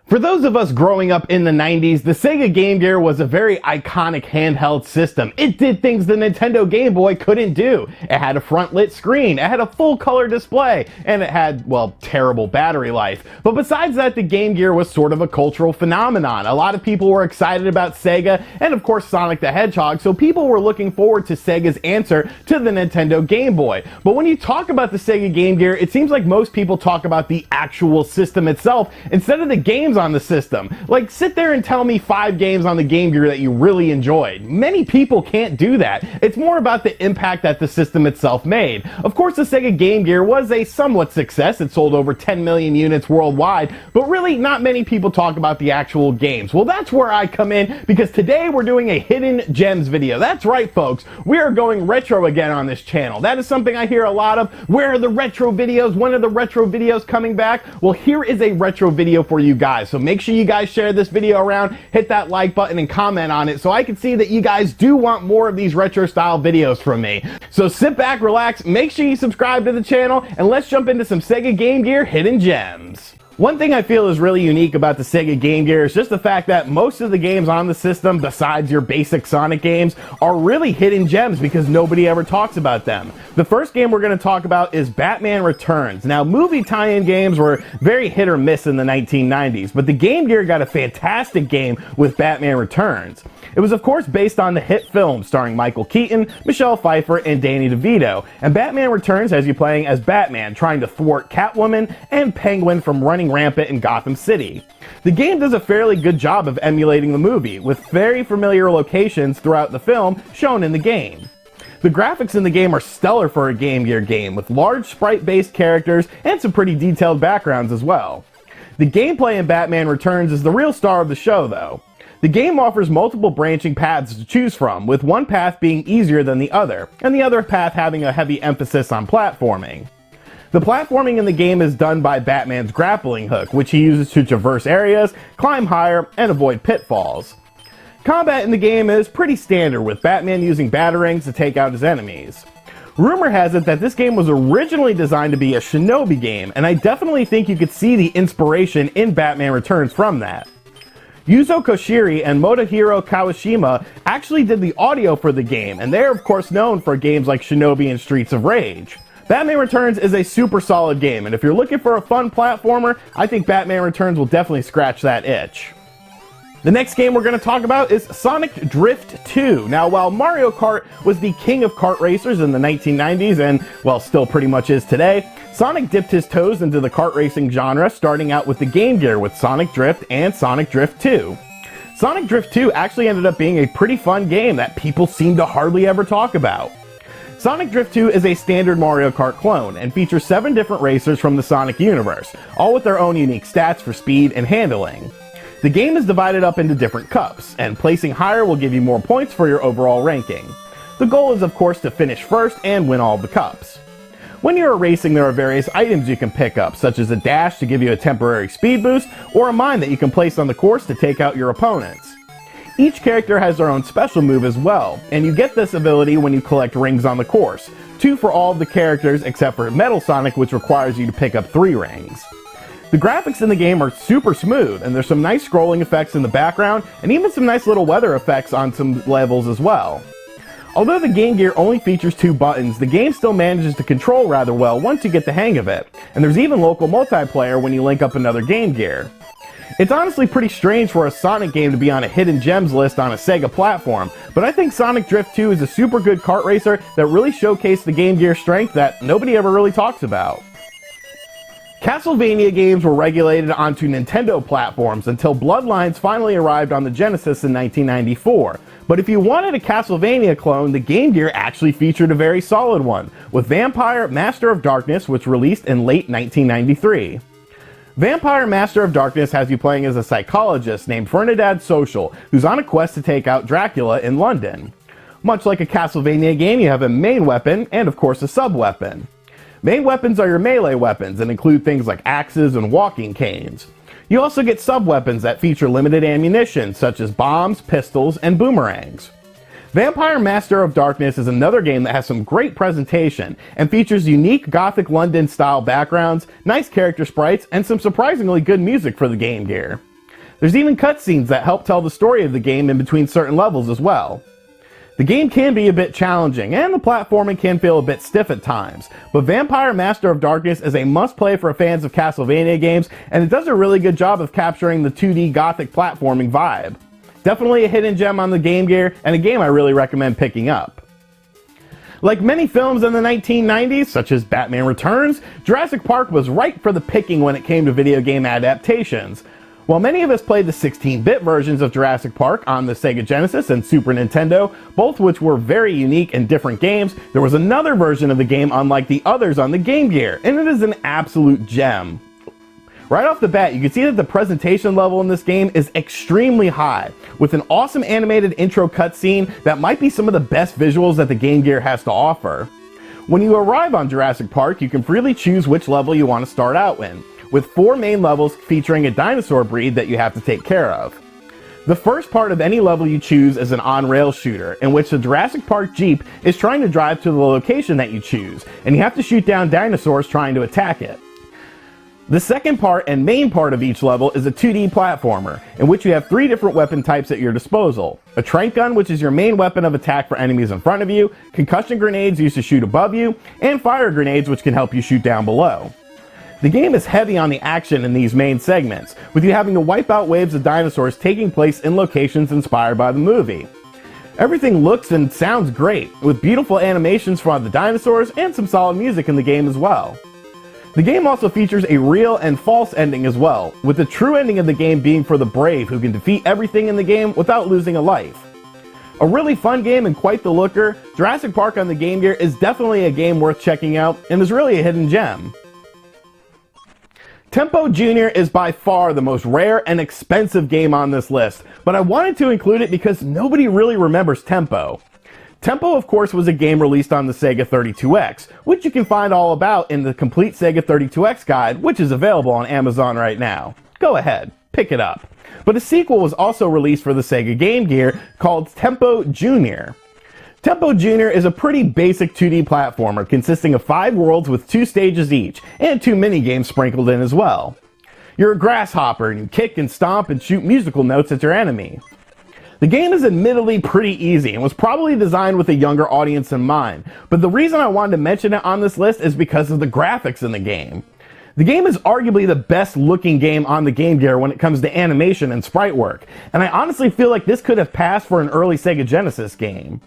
For those of us growing up in the 90s, the Sega Game Gear was a very iconic handheld system. It did things the Nintendo Game Boy couldn't do. It had a front-lit screen, it had a full-color display, and it had, well, terrible battery life. But besides that, the Game Gear was sort of a cultural phenomenon. A lot of people were excited about Sega, and of course Sonic the Hedgehog, so people were looking forward to Sega's answer to the Nintendo Game Boy. But when you talk about the Sega Game Gear, it seems like most people talk about the actual system itself instead of the games on the system. Like, sit there and tell me 5 games on the Game Gear that you really enjoyed. Many people can't do that. It's more about the impact that the system itself made. Of course, the Sega Game Gear was a somewhat success. It sold over 10 million units worldwide, but really not many people talk about the actual games. Well, that's where I come in, because today we're doing a hidden gems video. That's right, folks. We are going retro again on this channel. That is something I hear a lot of. Where are the retro videos? When are the retro videos coming back? Well, here is a retro video for you guys. So make sure you guys share this video around, hit that like button and comment on it so I can see that you guys do want more of these retro style videos from me. So sit back, relax, make sure you subscribe to the channel, and let's jump into some Sega Game Gear hidden gems. One thing I feel is really unique about the Sega Game Gear is just the fact that most of the games on the system, besides your basic Sonic games, are really hidden gems because nobody ever talks about them. The first game we're going to talk about is Batman Returns. Now, movie tie-in games were very hit or miss in the 1990s, but the Game Gear got a fantastic game with Batman Returns. It was of course based on the hit film starring Michael Keaton, Michelle Pfeiffer, and Danny DeVito, and Batman Returns has you playing as Batman trying to thwart Catwoman and Penguin from running rampant in Gotham City. The game does a fairly good job of emulating the movie, with very familiar locations throughout the film shown in the game. The graphics in the game are stellar for a Game Gear game, with large sprite-based characters and some pretty detailed backgrounds as well. The gameplay in Batman Returns is the real star of the show, though. The game offers multiple branching paths to choose from, with one path being easier than the other, and the other path having a heavy emphasis on platforming. The platforming in the game is done by Batman's grappling hook, which he uses to traverse areas, climb higher, and avoid pitfalls. Combat in the game is pretty standard, with Batman using batarangs to take out his enemies. Rumor has it that this game was originally designed to be a shinobi game, and I definitely think you could see the inspiration in Batman Returns from that. Yuzo Koshiro and Motohiro Kawashima actually did the audio for the game, and they're of course known for games like Shinobi and Streets of Rage. Batman Returns is a super solid game, and if you're looking for a fun platformer, I think Batman Returns will definitely scratch that itch. The next game we're going to talk about is Sonic Drift 2. Now, while Mario Kart was the king of kart racers in the 1990s, and, well, still pretty much is today, Sonic dipped his toes into the kart racing genre, starting out with the Game Gear with Sonic Drift and Sonic Drift 2. Sonic Drift 2 actually ended up being a pretty fun game that people seem to hardly ever talk about. Sonic Drift 2 is a standard Mario Kart clone and features 7 different racers from the Sonic universe, all with their own unique stats for speed and handling. The game is divided up into different cups, and placing higher will give you more points for your overall ranking. The goal is of course to finish first and win all of the cups. When you are racing, there are various items you can pick up, such as a dash to give you a temporary speed boost, or a mine that you can place on the course to take out your opponents. Each character has their own special move as well, and you get this ability when you collect rings on the course, 2 for all of the characters except for Metal Sonic, which requires you to pick up 3 rings. The graphics in the game are super smooth, and there's some nice scrolling effects in the background, and even some nice little weather effects on some levels as well. Although the Game Gear only features 2 buttons, the game still manages to control rather well once you get the hang of it, and there's even local multiplayer when you link up another Game Gear. It's honestly pretty strange for a Sonic game to be on a hidden gems list on a Sega platform, but I think Sonic Drift 2 is a super good kart racer that really showcased the Game Gear strength that nobody ever really talks about. Castlevania games were regulated onto Nintendo platforms until Bloodlines finally arrived on the Genesis in 1994. But if you wanted a Castlevania clone, the Game Gear actually featured a very solid one, with Vampire Master of Darkness, which released in late 1993. Vampire Master of Darkness has you playing as a psychologist named Fernandad Social, who's on a quest to take out Dracula in London. Much like a Castlevania game, you have a main weapon and of course a sub-weapon. Main weapons are your melee weapons and include things like axes and walking canes. You also get sub-weapons that feature limited ammunition, such as bombs, pistols, and boomerangs. Vampire Master of Darkness is another game that has some great presentation and features unique Gothic London style backgrounds, nice character sprites, and some surprisingly good music for the Game Gear. There's even cutscenes that help tell the story of the game in between certain levels as well. The game can be a bit challenging, and the platforming can feel a bit stiff at times, but Vampire Master of Darkness is a must-play for fans of Castlevania games, and it does a really good job of capturing the 2D gothic platforming vibe. Definitely a hidden gem on the Game Gear, and a game I really recommend picking up. Like many films in the 1990s, such as Batman Returns, Jurassic Park was ripe for the picking when it came to video game adaptations. While many of us played the 16-bit versions of Jurassic Park on the Sega Genesis and Super Nintendo, both which were very unique and different games, there was another version of the game unlike the others on the Game Gear, and it is an absolute gem. Right off the bat, you can see that the presentation level in this game is extremely high, with an awesome animated intro cutscene that might be some of the best visuals that the Game Gear has to offer. When you arrive on Jurassic Park, you can freely choose which level you want to start out in, with 4 main levels featuring a dinosaur breed that you have to take care of. The first part of any level you choose is an on-rail shooter, in which the Jurassic Park Jeep is trying to drive to the location that you choose, and you have to shoot down dinosaurs trying to attack it. The second part and main part of each level is a 2D platformer, in which you have 3 different weapon types at your disposal. A tranq gun, which is your main weapon of attack for enemies in front of you, concussion grenades used to shoot above you, and fire grenades which can help you shoot down below. The game is heavy on the action in these main segments, with you having to wipe out waves of dinosaurs taking place in locations inspired by the movie. Everything looks and sounds great, with beautiful animations for the dinosaurs and some solid music in the game as well. The game also features a real and false ending as well, with the true ending of the game being for the brave who can defeat everything in the game without losing a life. A really fun game and quite the looker, Jurassic Park on the Game Gear is definitely a game worth checking out and is really a hidden gem. Tempo Jr. is by far the most rare and expensive game on this list, but I wanted to include it because nobody really remembers Tempo. Tempo, of course, was a game released on the Sega 32X, which you can find all about in the complete Sega 32X guide, which is available on Amazon right now. Go ahead, pick it up. But a sequel was also released for the Sega Game Gear called Tempo Jr. Tempo Jr. is a pretty basic 2D platformer consisting of 5 worlds with 2 stages each, and 2 minigames sprinkled in as well. You're a grasshopper and you kick and stomp and shoot musical notes at your enemy. The game is admittedly pretty easy and was probably designed with a younger audience in mind, but the reason I wanted to mention it on this list is because of the graphics in the game. The game is arguably the best looking game on the Game Gear when it comes to animation and sprite work, and I honestly feel like this could have passed for an early Sega Genesis game.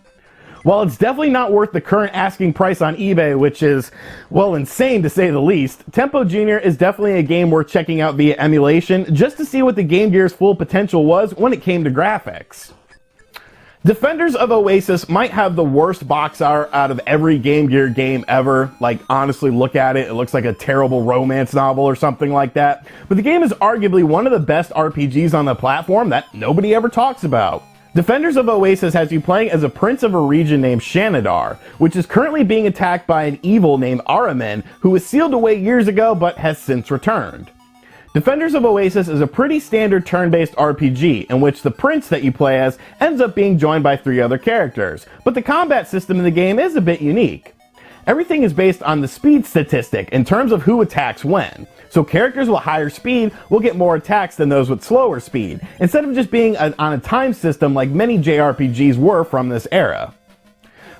While it's definitely not worth the current asking price on eBay, which is, well, insane to say the least, Tempo Jr. is definitely a game worth checking out via emulation just to see what the Game Gear's full potential was when it came to graphics. Defenders of Oasis might have the worst box art out of every Game Gear game ever. Like, honestly, look at it. It looks like a terrible romance novel or something like that. But the game is arguably one of the best RPGs on the platform that nobody ever talks about. Defenders of Oasis has you playing as a prince of a region named Shanidar, which is currently being attacked by an evil named Aramin, who was sealed away years ago but has since returned. Defenders of Oasis is a pretty standard turn-based RPG, in which the prince that you play as ends up being joined by 3 other characters, but the combat system in the game is a bit unique. Everything is based on the speed statistic in terms of who attacks when. So characters with higher speed will get more attacks than those with slower speed, instead of just being on a time system like many JRPGs were from this era.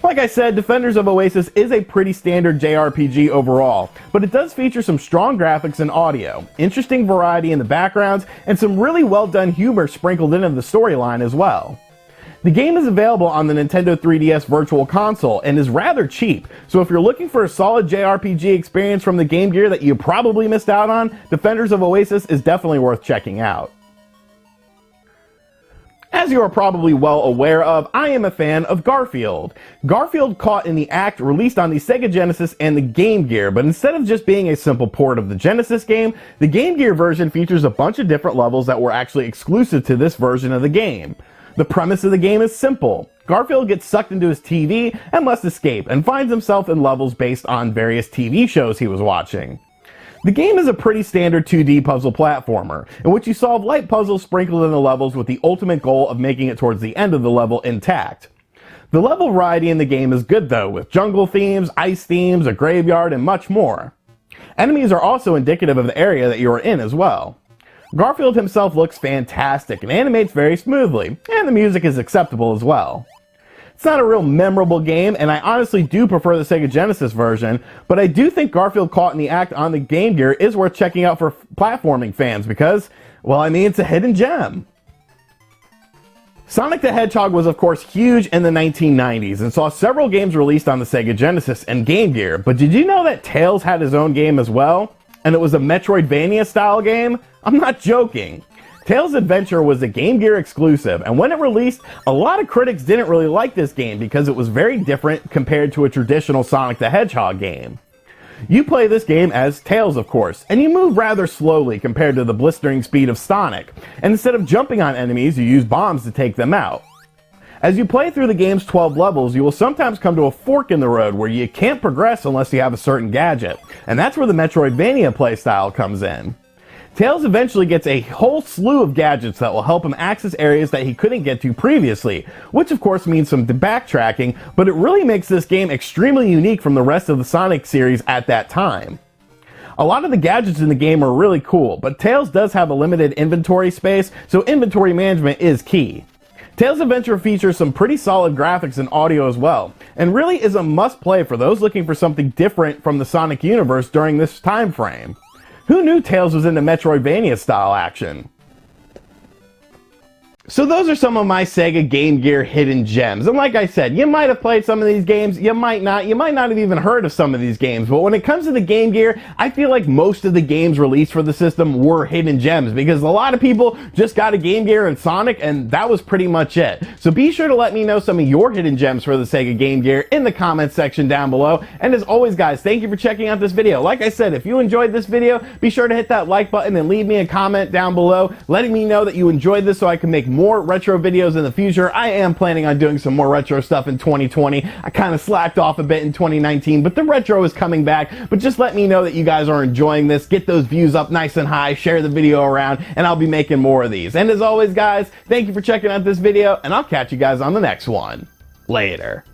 Like I said, Defenders of Oasis is a pretty standard JRPG overall, but it does feature some strong graphics and audio, interesting variety in the backgrounds, and some really well done humor sprinkled into the storyline as well. The game is available on the Nintendo 3DS Virtual Console and is rather cheap, so if you're looking for a solid JRPG experience from the Game Gear that you probably missed out on, Defenders of Oasis is definitely worth checking out. As you are probably well aware of, I am a fan of Garfield. Garfield Caught in the Act released on the Sega Genesis and the Game Gear, but instead of just being a simple port of the Genesis game, the Game Gear version features a bunch of different levels that were actually exclusive to this version of the game. The premise of the game is simple. Garfield gets sucked into his TV and must escape, and finds himself in levels based on various TV shows he was watching. The game is a pretty standard 2D puzzle platformer, in which you solve light puzzles sprinkled in the levels with the ultimate goal of making it towards the end of the level intact. The level variety in the game is good though, with jungle themes, ice themes, a graveyard, and much more. Enemies are also indicative of the area that you are in as well. Garfield himself looks fantastic and animates very smoothly, and the music is acceptable as well. It's not a real memorable game, and I honestly do prefer the Sega Genesis version, but I do think Garfield Caught in the Act on the Game Gear is worth checking out for platforming fans because, well, I mean, it's a hidden gem. Sonic the Hedgehog was of course huge in the 1990s and saw several games released on the Sega Genesis and Game Gear, but did you know that Tails had his own game as well? And it was a Metroidvania style game? I'm not joking. Tails Adventure was a Game Gear exclusive, and when it released, a lot of critics didn't really like this game because it was very different compared to a traditional Sonic the Hedgehog game. You play this game as Tails, of course, and you move rather slowly compared to the blistering speed of Sonic, and instead of jumping on enemies, you use bombs to take them out. As you play through the game's 12 levels, you will sometimes come to a fork in the road where you can't progress unless you have a certain gadget, and that's where the Metroidvania playstyle comes in. Tails eventually gets a whole slew of gadgets that will help him access areas that he couldn't get to previously, which of course means some backtracking, but it really makes this game extremely unique from the rest of the Sonic series at that time. A lot of the gadgets in the game are really cool, but Tails does have a limited inventory space, so inventory management is key. Tails Adventure features some pretty solid graphics and audio as well, and really is a must-play for those looking for something different from the Sonic universe during this time frame. Who knew Tails was into Metroidvania style action? So those are some of my Sega Game Gear hidden gems, and like I said, you might have played some of these games, you might not have even heard of some of these games, but when it comes to the Game Gear, I feel like most of the games released for the system were hidden gems, because a lot of people just got a Game Gear and Sonic, and that was pretty much it. So be sure to let me know some of your hidden gems for the Sega Game Gear in the comments section down below, and as always guys, thank you for checking out this video. Like I said, if you enjoyed this video, be sure to hit that like button and leave me a comment down below, letting me know that you enjoyed this so I can make more retro videos in the future. I am planning on doing some more retro stuff in 2020. I kind of slacked off a bit in 2019, but the retro is coming back. But just let me know that you guys are enjoying this. Get those views up nice and high, share the video around, and I'll be making more of these. And as always guys, thank you for checking out this video, and I'll catch you guys on the next one. Later.